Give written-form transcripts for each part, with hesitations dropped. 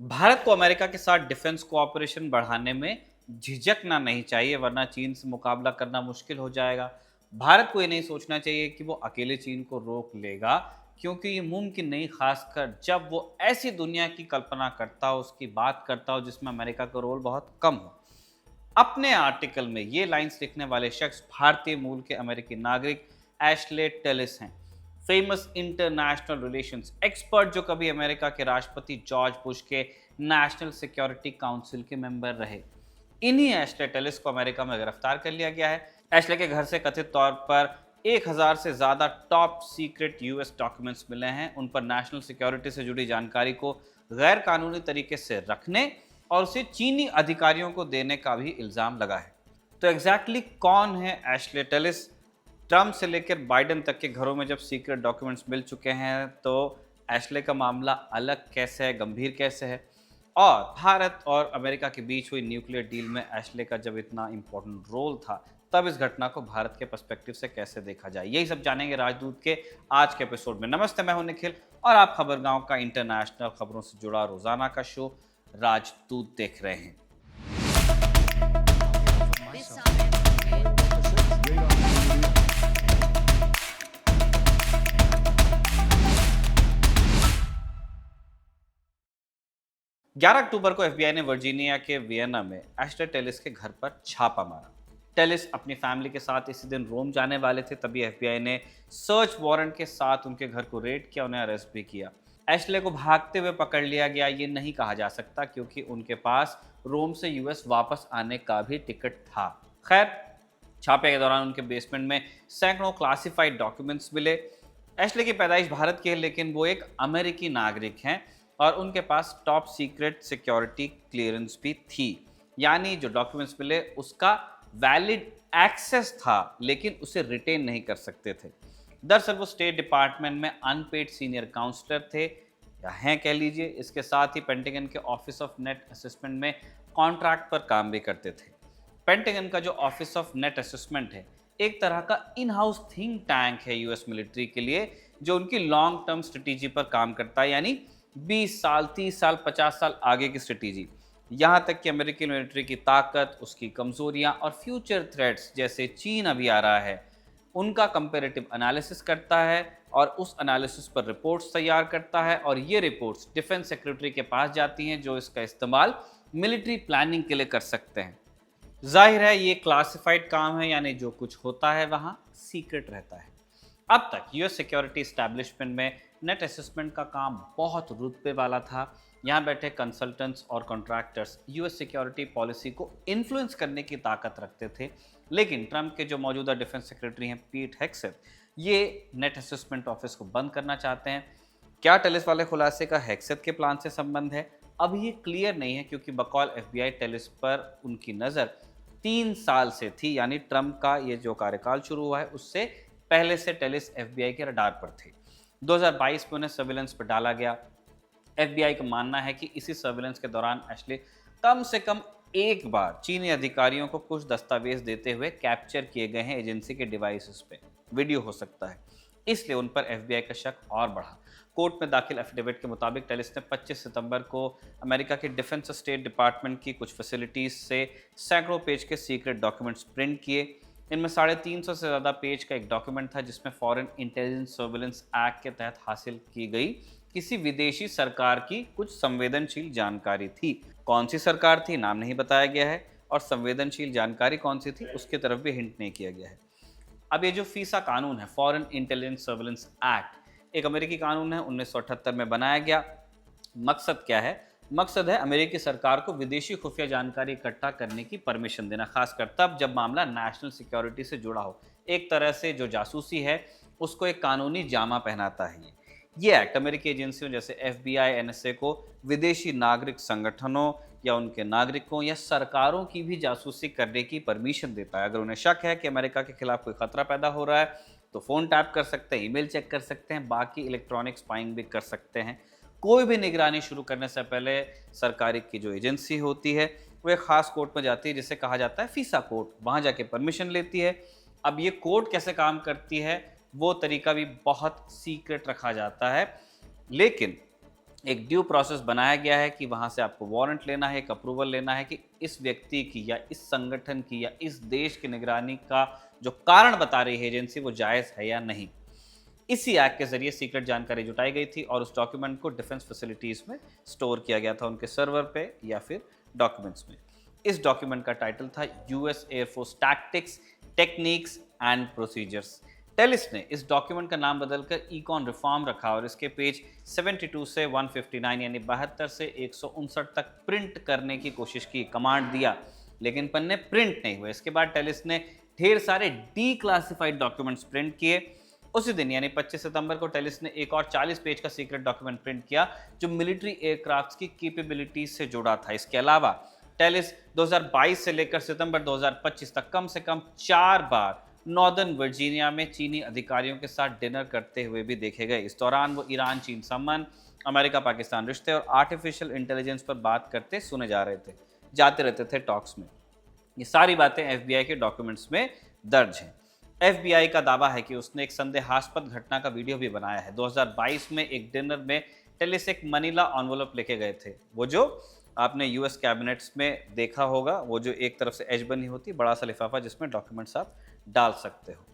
भारत को अमेरिका के साथ डिफेंस कोऑपरेशन बढ़ाने में झिझकना नहीं चाहिए, वरना चीन से मुकाबला करना मुश्किल हो जाएगा। भारत को ये नहीं सोचना चाहिए कि वो अकेले चीन को रोक लेगा, क्योंकि ये मुमकिन नहीं, खासकर जब वो ऐसी दुनिया की कल्पना करता हो, उसकी बात करता हो जिसमें अमेरिका का रोल बहुत कम हो। अपने आर्टिकल में ये लाइंस लिखने वाले शख्स भारतीय मूल के अमेरिकी नागरिक एशले टेलिस हैं, फेमस इंटरनेशनल रिलेशंस एक्सपर्ट जो कभी अमेरिका के राष्ट्रपति जॉर्ज बुश के नेशनल सिक्योरिटी काउंसिल के मेंबर रहे। इन्हीं एशले टेलिस को अमेरिका में गिरफ्तार कर लिया गया है। एशले के घर से कथित तौर पर 1000 से ज्यादा टॉप सीक्रेट यूएस डॉक्यूमेंट्स मिले हैं। उन पर नेशनल सिक्योरिटी से जुड़ी जानकारी को गैर कानूनी तरीके से रखने और उसे चीनी अधिकारियों को देने का भी इल्जाम लगा है। तो एग्जैक्टली कौन है एशले टेलिस? ट्रम्प से लेकर बाइडेन तक के घरों में जब सीक्रेट डॉक्यूमेंट्स मिल चुके हैं, तो एशले का मामला अलग कैसे है, गंभीर कैसे है, और भारत और अमेरिका के बीच हुई न्यूक्लियर डील में एशले का जब इतना इंपॉर्टेंट रोल था, तब इस घटना को भारत के पर्सपेक्टिव से कैसे देखा जाए, यही सब जानेंगे राजदूत के आज के एपिसोड में। नमस्ते, मैं हूं निखिल और आप खबरगांव का इंटरनेशनल खबरों से जुड़ा रोजाना का शो राजदूत देख रहे हैं। 11 अक्टूबर को एफबीआई ने वर्जीनिया के वियना में एशले टेलिस के घर पर छापा मारा। टेलिस अपनी फैमिली के साथ इसी दिन रोम जाने वाले थे, तभी एफबीआई ने सर्च वारंट के साथ उनके घर को रेड किया, उन्हें अरेस्ट भी किया। एशले को भागते हुए पकड़ लिया गया, ये नहीं कहा जा सकता क्योंकि उनके पास रोम से यूएस वापस आने का भी टिकट था। खैर, छापे के दौरान उनके बेसमेंट में सैकड़ों क्लासिफाइड डॉक्यूमेंट्स मिले। एशले की पैदाइश भारत की है, लेकिन वो एक अमेरिकी नागरिक हैं और उनके पास टॉप सीक्रेट सिक्योरिटी क्लियरेंस भी थी। यानी जो डॉक्यूमेंट्स मिले उसका वैलिड एक्सेस था, लेकिन उसे रिटेन नहीं कर सकते थे। दरअसल वो स्टेट डिपार्टमेंट में अनपेड सीनियर काउंसलर थे, या हैं कह लीजिए। इसके साथ ही पेंटागन के ऑफिस ऑफ नेट असेसमेंट में कॉन्ट्रैक्ट पर काम भी करते थे। पेंटागन का जो ऑफिस ऑफ नेट असेसमेंट है, एक तरह का इन हाउस थिंक टैंक है यूएस मिलिट्री के लिए, जो उनकी लॉन्ग टर्म स्ट्रेटेजी पर काम करता है, यानी 20 साल, 30 साल, 50 साल आगे की स्ट्रेटेजी। यहाँ तक कि अमेरिकी मिलिट्री की ताकत, उसकी कमजोरियाँ और फ्यूचर थ्रेट्स जैसे चीन अभी आ रहा है, उनका कंपेरेटिव एनालिसिस करता है और उस एनालिसिस पर रिपोर्ट्स तैयार करता है, और ये रिपोर्ट्स डिफेंस सेक्रेटरी के पास जाती हैं, जो इसका इस्तेमाल मिलिट्री प्लानिंग के लिए कर सकते हैं। जाहिर है ये क्लासिफाइड काम है, यानी जो कुछ होता है वहाँ सीक्रेट रहता है। अब तक यूएस सिक्योरिटी एस्टैब्लिशमेंट में नेट असेसमेंट का काम बहुत रुतबे वाला था। यहाँ बैठे कंसल्टेंट्स और कॉन्ट्रैक्टर्स यूएस सिक्योरिटी पॉलिसी को इन्फ्लुएंस करने की ताकत रखते थे, लेकिन ट्रंप के जो मौजूदा डिफेंस सेक्रेटरी हैं पीट हेग्सेथ, ये नेट असेसमेंट ऑफिस को बंद करना चाहते हैं। क्या टेलिस वाले खुलासे का हेग्सेथ के प्लान से संबंध है? अब ये क्लियर नहीं है, क्योंकि बकौल एफबीआई टेलिस पर उनकी नज़र 3 साल से थी, यानी ट्रंप का ये जो कार्यकाल शुरू हुआ है उससे पहले से टेलिस एफबीआई के रडार पर थे। 2022 में उन्हें सर्विलेंस पर डाला गया। एफबीआई का मानना है कि इसी सर्विलेंस के दौरान एशले कम से कम एक बार चीनी अधिकारियों को कुछ दस्तावेज देते हुए कैप्चर किए गए हैं एजेंसी के डिवाइसेस पे। वीडियो हो सकता है, इसलिए उन पर एफबीआई का शक और बढ़ा। कोर्ट में दाखिल एफिडेविट के मुताबिक टेलिस ने 25 सितंबर को अमेरिका के डिफेंस स्टेट डिपार्टमेंट की कुछ फैसिलिटीज से सैकड़ों पेज के सीक्रेट डॉक्यूमेंट्स प्रिंट किए। इनमें 350 से ज़्यादा पेज का एक डॉक्यूमेंट था, जिसमें फॉरेन इंटेलिजेंस सर्विलेंस एक्ट के तहत हासिल की गई किसी विदेशी सरकार की कुछ संवेदनशील जानकारी थी। कौन सी सरकार थी, नाम नहीं बताया गया है, और संवेदनशील जानकारी कौन सी थी उसकी तरफ भी हिंट नहीं किया गया है। अब ये जो फीसा कानून है, फॉरेन इंटेलिजेंस सर्विलेंस एक्ट, एक अमेरिकी कानून है, 1978 में बनाया गया। मकसद क्या है? मकसद है अमेरिकी सरकार को विदेशी खुफिया जानकारी इकट्ठा करने की परमिशन देना, खासकर तब जब मामला नेशनल सिक्योरिटी से जुड़ा हो। एक तरह से जो जासूसी है उसको एक कानूनी जामा पहनाता है। ये एक्ट अमेरिकी एजेंसियों जैसे एफबीआई, एनएसए को विदेशी नागरिक संगठनों या उनके नागरिकों या सरकारों की भी जासूसी करने की परमिशन देता है। अगर उन्हें शक है कि अमेरिका के खिलाफ कोई खतरा पैदा हो रहा है, तो फ़ोन टैप कर सकते हैं, ईमेल चेक कर सकते हैं, बाकी इलेक्ट्रॉनिक स्पाइंग भी कर सकते हैं। कोई भी निगरानी शुरू करने से पहले सरकारी की जो एजेंसी होती है वो एक खास कोर्ट में जाती है, जिसे कहा जाता है फीसा कोर्ट। वहाँ जाके परमिशन लेती है। अब ये कोर्ट कैसे काम करती है वो तरीका भी बहुत सीक्रेट रखा जाता है, लेकिन एक ड्यू प्रोसेस बनाया गया है कि वहाँ से आपको वारंट लेना है, एक अप्रूवल लेना है कि इस व्यक्ति की या इस संगठन की या इस देश की निगरानी का जो कारण बता रही है एजेंसी वो जायज़ है या नहीं। इसी एक्ट के ज़रिए सीक्रेट जानकारी जुटाई गई थी और उस डॉक्यूमेंट को डिफेंस फैसिलिटीज़ में स्टोर किया गया था, उनके सर्वर पे या फिर डॉक्यूमेंट्स में। इस डॉक्यूमेंट का टाइटल था US air force tactics, techniques and procedures. Tellis ने इस डॉक्यूमेंट का नाम बदलकर इकॉन रिफॉर्म रखा और इसके पेज 72 से 159 यानी 72 से 159 तक प्रिंट करने की कोशिश की, कमांड दिया, लेकिन पन्ने प्रिंट नहीं हुए। इसके बाद टेलिस ने ढेर सारे डी क्लासिफाइड डॉक्यूमेंट्स प्रिंट किए। उसी दिन यानी 25 सितंबर को टेलिस ने एक और 40 पेज का सीक्रेट डॉक्यूमेंट प्रिंट किया जो मिलिट्री एयरक्राफ्ट्स की कैपेबिलिटीज से जुड़ा था। इसके अलावा टेलिस 2022 से लेकर सितंबर 2025 तक कम से कम 4 बार नॉर्दर्न वर्जीनिया में चीनी अधिकारियों के साथ डिनर करते हुए भी देखे गए। इस दौरान वो ईरान चीन संबंध, अमेरिका पाकिस्तान रिश्ते और आर्टिफिशियल इंटेलिजेंस पर बात करते सुने जाते रहते थे टॉक्स में। ये सारी बातें एफबीआई के डॉक्यूमेंट्स में दर्ज हैं। एफबीआई का दावा है कि उसने एक संदेहास्पद घटना का वीडियो भी बनाया है। 2022 में एक डिनर में टेलिस एक मनीला एनवलप लेके गए थे, वो जो आपने यूएस कैबिनेट्स में देखा होगा, वो जो एक तरफ से एज बनी होती, बड़ा सा लिफाफा जिसमें डॉक्यूमेंट्स आप डाल सकते हो।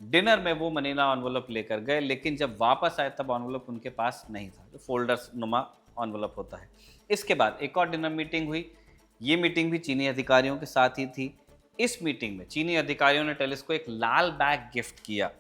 डिनर में वो मनीला एनवलप लेकर गए, लेकिन जब वापस आए तब एनवलप उनके पास नहीं था, जो फोल्डर्स नुमा एनवलप होता है। इसके बाद एक और डिनर मीटिंग हुई। ये मीटिंग भी चीनी अधिकारियों के साथ ही थी। इस मीटिंग में चीनी अधिकारियों ने टेलिस को एक लाल बैग गिफ्ट किया।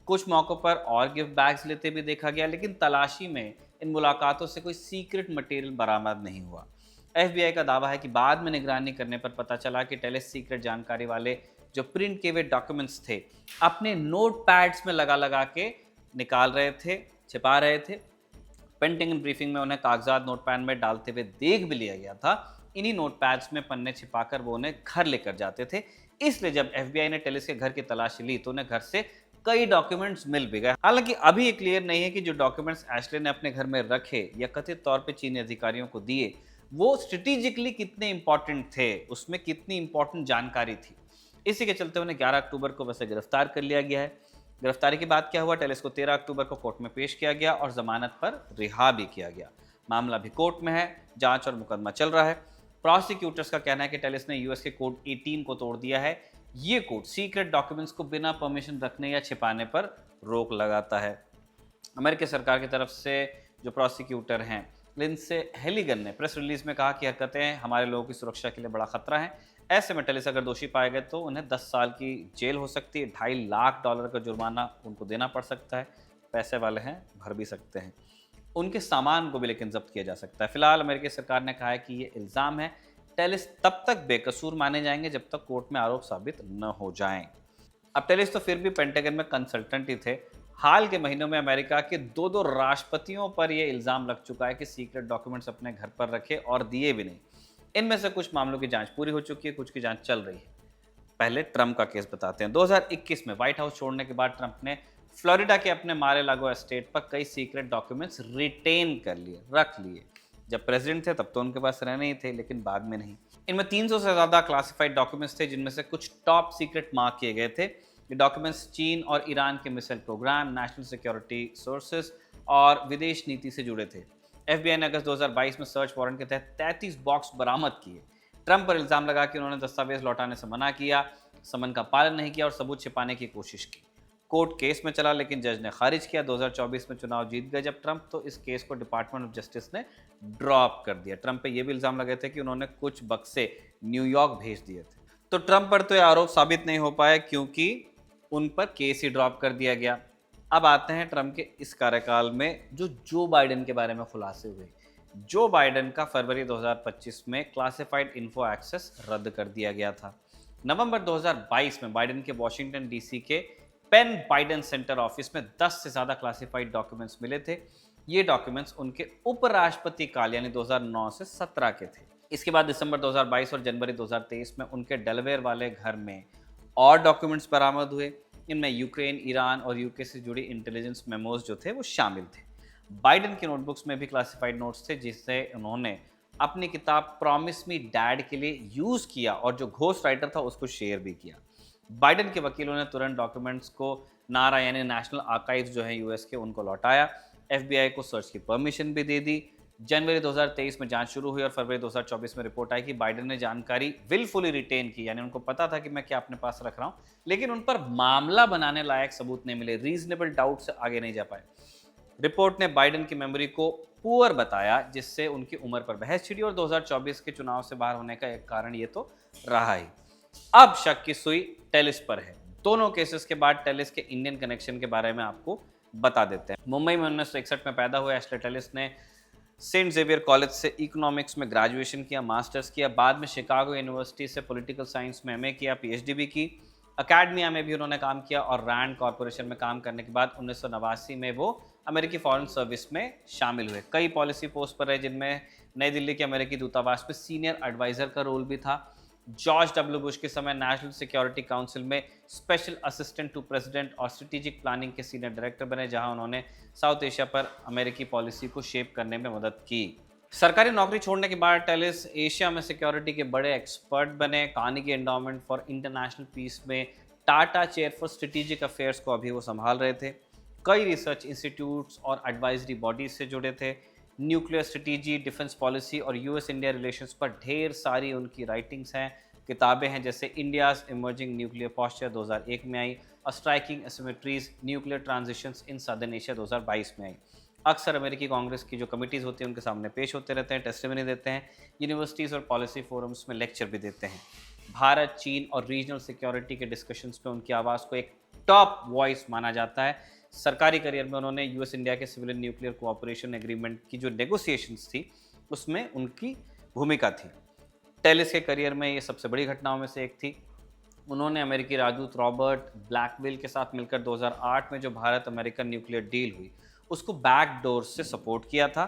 कुछ मौक़ों पर और गिफ्ट बैग्स लेते भी देखा गया, लेकिन तलाशी में इन मुलाकातों से कोई सीक्रेट मटेरियल बरामद नहीं हुआ। एफबीआई का दावा है कि बाद में निगरानी करने पर पता चला कि टेलिस सीक्रेट जानकारी वाले जो प्रिंट किए हुए डॉक्यूमेंट्स थे अपने नोट पैड्स में लगा के निकाल रहे थे, छिपा रहे थे। पेंटिंगन ब्रीफिंग में उन्हें कागजात नोटपैड में डालते हुए देख भी लिया गया था। इन्हीं नोटपैड्स में पन्ने छिपाकर वो उन्हें घर लेकर जाते थे। इसलिए जब एफबीआई ने टेलिस के घर की तलाशी ली तो उन्हें घर से कई डॉक्यूमेंट्स मिल भी गए। हालांकि अभी ये क्लियर नहीं है कि जो डॉक्यूमेंट्स एशले ने अपने घर में रखे या कथित तौर पे चीनी अधिकारियों को दिए वो स्ट्रेटेजिकली कितने इंपॉर्टेंट थे, उसमें कितनी इंपॉर्टेंट जानकारी थी। इसी के चलते उन्हें 11 अक्टूबर को वैसे गिरफ्तार कर लिया गया है। गिरफ्तारी के बाद क्या हुआ, टेलिस को 13 अक्टूबर को कोर्ट में पेश किया गया और जमानत पर रिहा भी किया गया। मामला भी कोर्ट में है, जांच और मुकदमा चल रहा है। प्रोसिक्यूटर्स का कहना है कि टेलिस ने यूएस के कोड 18 को तोड़ दिया है। ये कोड सीक्रेट डॉक्यूमेंट्स को बिना परमिशन रखने या छिपाने पर रोक लगाता है। अमेरिकी सरकार की तरफ से जो प्रोसिक्यूटर हैं लिंडसे हेलिगन ने प्रेस रिलीज में कहा कि हरकतें हमारे लोगों की सुरक्षा के लिए बड़ा खतरा है। ऐसे में टेलिस अगर दोषी पाए गए तो उन्हें 10 साल की जेल हो सकती है, $2.5 लाख का जुर्माना उनको देना पड़ सकता है। पैसे वाले हैं, भर भी सकते हैं। उनके सामान को भी लेकिन जब्त किया जा सकता है। फिलहाल अमेरिकी सरकार ने कहा है कि ये इल्ज़ाम है। टेलिस तब तक बेकसूर माने जाएंगे जब तक कोर्ट में आरोप साबित न हो जाएं। अब टेलिस तो फिर भी पेंटागन में कंसल्टेंट ही थे। हाल के महीनों में अमेरिका के दो राष्ट्रपतियों पर यह इल्ज़ाम लग चुका है कि सीक्रेट डॉक्यूमेंट्स अपने घर पर रखे और दिए भी नहीं। इनमें से कुछ मामलों की जांच पूरी हो चुकी है, कुछ की जांच चल रही है। पहले ट्रंप का केस बताते हैं। 2021 में व्हाइट हाउस छोड़ने के बाद ट्रंप ने फ्लोरिडा के अपने मार-ए-लागो एस्टेट पर कई सीक्रेट डॉक्यूमेंट्स रिटेन कर लिए, रख लिए। जब प्रेसिडेंट थे तब तो उनके पास रहने ही थे, लेकिन बाद में नहीं। इनमें 300 से ज़्यादा क्लासिफाइड डॉक्यूमेंट्स थे, जिनमें से कुछ टॉप सीक्रेट मार्क किए गए थे। ये डॉक्यूमेंट्स चीन और ईरान के missile programme, national security sources और विदेश नीति से जुड़े थे। एफबीआई ने अगस्त 2022 में सर्च वारंट के तहत 33 बॉक्स बरामद किए। ट्रंप पर इल्ज़ाम लगा कि उन्होंने दस्तावेज लौटाने से मना किया, समन का पालन नहीं किया और सबूत छिपाने की कोशिश की। कोर्ट केस में चला, लेकिन जज ने खारिज किया। 2024 में चुनाव जीत गए जब ट्रंप, तो इस केस को डिपार्टमेंट ऑफ जस्टिस ने ड्रॉप कर दिया। ट्रंप पे ये भी इल्ज़ाम लगे थे कि उन्होंने कुछ बक्से न्यूयॉर्क भेज दिए थे। तो ट्रंप पर तो ये आरोप साबित नहीं हो पाए क्योंकि उन पर केस ही ड्रॉप कर दिया गया। अब आते हैं ट्रंप के इस कार्यकाल में जो बाइडेन के बारे में खुलासे हुए। जो बाइडेन का फरवरी 2025 में क्लासिफाइड इन्फो एक्सेस रद्द कर दिया गया था। नवंबर 2022 में बाइडेन के वॉशिंगटन डीसी के पेन बाइडेन सेंटर ऑफिस में 10 से ज़्यादा क्लासिफाइड डॉक्यूमेंट्स मिले थे। ये डॉक्यूमेंट्स उनके उपराष्ट्रपति काल यानी 2009 से 17 के थे। इसके बाद दिसंबर 2022 और जनवरी 2023 में उनके डेलावेयर वाले घर में और डॉक्यूमेंट्स बरामद हुए। इनमें यूक्रेन, ईरान और यूके से जुड़ी इंटेलिजेंस मेमोज जो थे वो शामिल थे। बाइडेन के नोटबुक्स में भी क्लासिफाइड नोट्स थे, जिससे उन्होंने अपनी किताब प्रॉमिस मी डैड के लिए यूज़ किया और जो घोस्ट राइटर था उसको शेयर भी किया। बाइडेन के वकीलों ने तुरंत डॉक्यूमेंट्स को नारा यानी नेशनल आर्काइव्स जो है यूएस के, उनको लौटाया। एफबीआई को सर्च की परमिशन भी दे दी। जनवरी 2023 में जांच शुरू हुई और फरवरी 2024 में रिपोर्ट आई कि बाइडेन ने जानकारी विलफुली रिटेन की, यानी उनको पता था कि मैं क्या अपने पास रख रहा हूं, लेकिन उन पर मामला बनाने लायक सबूत नहीं मिले, रीजनेबल डाउट से आगे नहीं जा पाए। रिपोर्ट ने बाइडेन की मेमोरी को पुअर बताया, जिससे उनकी उम्र पर बहस छिड़ी और 2024 के चुनाव से बाहर होने का एक कारण ये तो रहा ही। अब शक की सुई टेलिस पर है। दोनों केसेस के बाद टेलिस के इंडियन कनेक्शन के बारे में आपको बता देते हैं। मुंबई में 1961 में पैदा हुए एश्ले टेलिस ने सेंट जेवियर कॉलेज से इकोनॉमिक्स में ग्रेजुएशन किया, मास्टर्स किया, बाद में शिकागो यूनिवर्सिटी से पॉलिटिकल साइंस में एमए किया, पीएचडी भी की। अकेडमिया में भी उन्होंने काम किया और रैंड कॉरपोरेशन में काम करने के बाद 1989 में वो अमेरिकी फॉरेन सर्विस में शामिल हुए। कई पॉलिसी पोस्ट पर रहे, जिनमें नई दिल्ली के अमेरिकी दूतावास में सीनियर एडवाइजर का रोल भी था। जॉर्ज डब्ल्यू बुश के समय नेशनल सिक्योरिटी काउंसिल में स्पेशल असिस्टेंट टू प्रेसिडेंट और स्ट्रेटेजिक प्लानिंग के सीनियर डायरेक्टर बने, जहां उन्होंने साउथ एशिया पर अमेरिकी पॉलिसी को शेप करने में मदद की। सरकारी नौकरी छोड़ने के बाद टेलिस एशिया में सिक्योरिटी के बड़े एक्सपर्ट बने। Carnegie endowment for international peace में Tata chair for strategic affairs को अभी वो संभाल रहे थे। कई रिसर्च इंस्टीट्यूट्स और एडवाइजरी बॉडीज से जुड़े थे। न्यूक्लियर स्ट्रेटेजी, डिफेंस पॉलिसी और यूएस इंडिया रिलेशंस पर ढेर सारी उनकी राइटिंग्स हैं, किताबें हैं, जैसे इंडियाज इमर्जिंग न्यूक्लियर पॉस्चर 2001 में आई और striking asymmetries nuclear transitions in southern Asia 2022 में आई। अक्सर अमेरिकी कांग्रेस की जो कमिटीज़ होती हैं उनके सामने पेश होते रहते हैं, टेस्टिमनी देते हैं, यूनिवर्सिटीज़ और पॉलिसी फोरम्स में लेक्चर भी देते हैं। भारत, चीन और रीजनल सिक्योरिटी के डिस्कशंस में उनकी आवाज़ को एक टॉप वॉइस माना जाता है। सरकारी करियर में उन्होंने यूएस इंडिया के सिविलियन न्यूक्लियर कोऑपरेशन एग्रीमेंट की जो नेगोशिएशंस थी उसमें उनकी भूमिका थी। टेलिस के करियर में ये सबसे बड़ी घटनाओं में से एक थी। उन्होंने अमेरिकी राजदूत रॉबर्ट ब्लैकविल के साथ मिलकर 2008 में जो भारत अमेरिकन न्यूक्लियर डील हुई उसको बैकडोर से सपोर्ट किया था।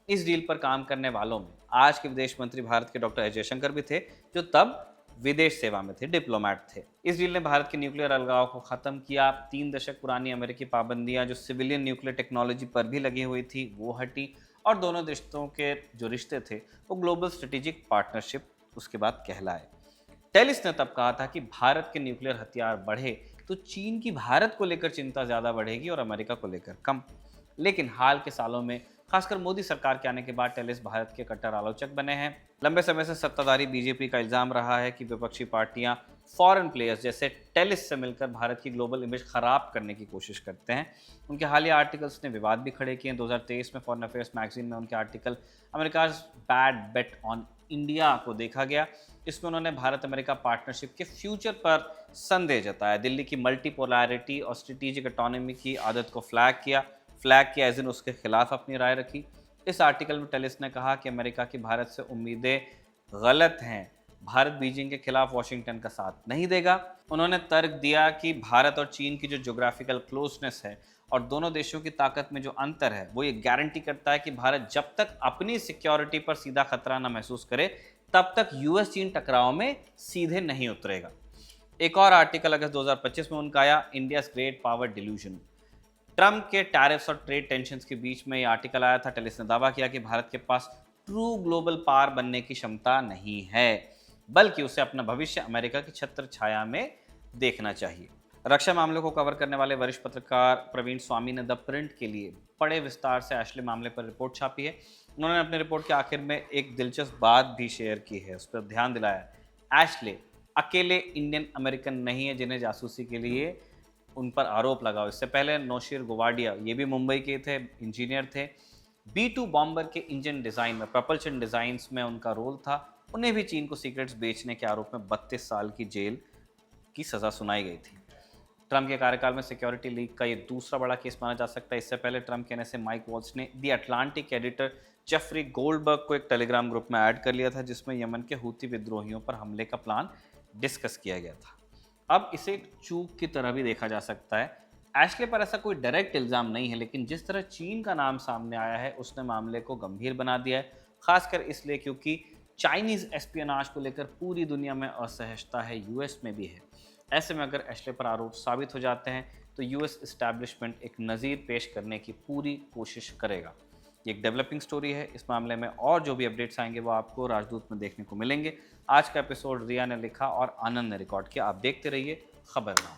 इस डील पर काम करने वालों में आज के विदेश मंत्री भारत के डॉक्टर एस जयशंकर भी थे, जो तब विदेश सेवा में थे, डिप्लोमेट थे। इस डील ने भारत के न्यूक्लियर अलगाव को खत्म किया। 3 दशक पुरानी अमेरिकी पाबंदियां जो सिविलियन न्यूक्लियर टेक्नोलॉजी पर भी लगी हुई थी वो हटी और दोनों देशों के जो रिश्ते थे वो ग्लोबल स्ट्रेटेजिक पार्टनरशिप उसके बाद कहलाए। टेलिस ने तब कहा था कि भारत के न्यूक्लियर हथियार बढ़े तो चीन की भारत को लेकर चिंता ज़्यादा बढ़ेगी और अमेरिका को लेकर कम। लेकिन हाल के सालों में खासकर मोदी सरकार के आने के बाद टेलिस भारत के कट्टर आलोचक बने हैं। लंबे समय से सत्ताधारी बीजेपी का इल्ज़ाम रहा है कि विपक्षी पार्टियां फॉरेन प्लेयर्स जैसे टेलिस से मिलकर भारत की ग्लोबल इमेज खराब करने की कोशिश करते हैं। उनके हालिया आर्टिकल्स ने विवाद भी खड़े किए। 2023 में फॉरेन अफेयर्स मैगजीन में उनके article America's bad bet on India को देखा गया। इसमें उन्होंने भारत अमेरिका पार्टनरशिप के फ्यूचर पर संदेह जताया, दिल्ली की मल्टीपोलैरिटी और स्ट्रेटेजिक ऑटोनॉमी की आदत को फ्लैग किया एज इन उसके खिलाफ अपनी राय रखी। इस आर्टिकल में टेलिस ने कहा कि अमेरिका की भारत से उम्मीदें गलत हैं, भारत बीजिंग के खिलाफ वॉशिंगटन का साथ नहीं देगा। उन्होंने तर्क दिया कि भारत और चीन की जो ज्योग्राफिकल क्लोजनेस है और दोनों देशों की ताकत में जो अंतर है वो ये गारंटी करता है कि भारत जब तक अपनी सिक्योरिटी पर सीधा खतरा न महसूस करे तब तक यूएस चीन टकराव में सीधे नहीं उतरेगा। एक और आर्टिकल अगस्त 2025 में उनका आया, India's great power delusion. Trump के टैरिफ्स और ट्रेड टेंशन्स के बीच में ये आर्टिकल आया था। टेलिस ने दावा किया कि भारत के पास ट्रू ग्लोबल पावर बनने की क्षमता नहीं है, बल्कि उसे अपना भविष्य अमेरिका की छत्र छाया में देखना चाहिए। रक्षा मामलों को कवर करने वाले वरिष्ठ पत्रकार प्रवीण स्वामी ने द प्रिंट के लिए बड़े विस्तार से एश्ले मामले पर रिपोर्ट छापी है। उन्होंने अपने रिपोर्ट के आखिर में एक दिलचस्प बात भी शेयर की है, उस पर ध्यान दिलाया। एश्ले अकेले इंडियन अमेरिकन नहीं है जिन्हें जासूसी के लिए उन पर आरोप लगा। इससे पहले नौशीर गोवाडिया, ये भी मुंबई के थे, इंजीनियर थे। B-2 बॉम्बर के इंजन डिज़ाइन में, प्रपल्शन डिज़ाइंस में उनका रोल था। उन्हें भी चीन को सीक्रेट्स बेचने के आरोप में 32 साल की जेल की सज़ा सुनाई गई थी। ट्रंप के कार्यकाल में सिक्योरिटी लीक का ये दूसरा बड़ा केस माना जा सकता है। इससे पहले ट्रंप कहने से माइक वॉल्स ने दी अटलांटिक एडिटर जेफरी गोल्डबर्ग को एक टेलीग्राम ग्रुप में ऐड कर लिया था, जिसमें यमन के हूती विद्रोहियों पर हमले का प्लान डिस्कस किया गया था। अब इसे एक चूक की तरह भी देखा जा सकता है। एश्ले पर ऐसा कोई डायरेक्ट इल्ज़ाम नहीं है, लेकिन जिस तरह चीन का नाम सामने आया है उसने मामले को गंभीर बना दिया है, खासकर इसलिए क्योंकि चाइनीज़ एस्पियोनाज को लेकर पूरी दुनिया में असहजता है, यूएस में भी है। ऐसे में अगर एश्ले पर आरोप साबित हो जाते हैं तो यूएस इस्टेब्लिशमेंट एक नज़ीर पेश करने की पूरी कोशिश करेगा। ये एक डेवलपिंग स्टोरी है। इस मामले में और जो भी अपडेट्स आएंगे वो आपको राजदूत में देखने को मिलेंगे। आज का एपिसोड रिया ने लिखा और आनंद ने रिकॉर्ड किया। आप देखते रहिए खबरनामा।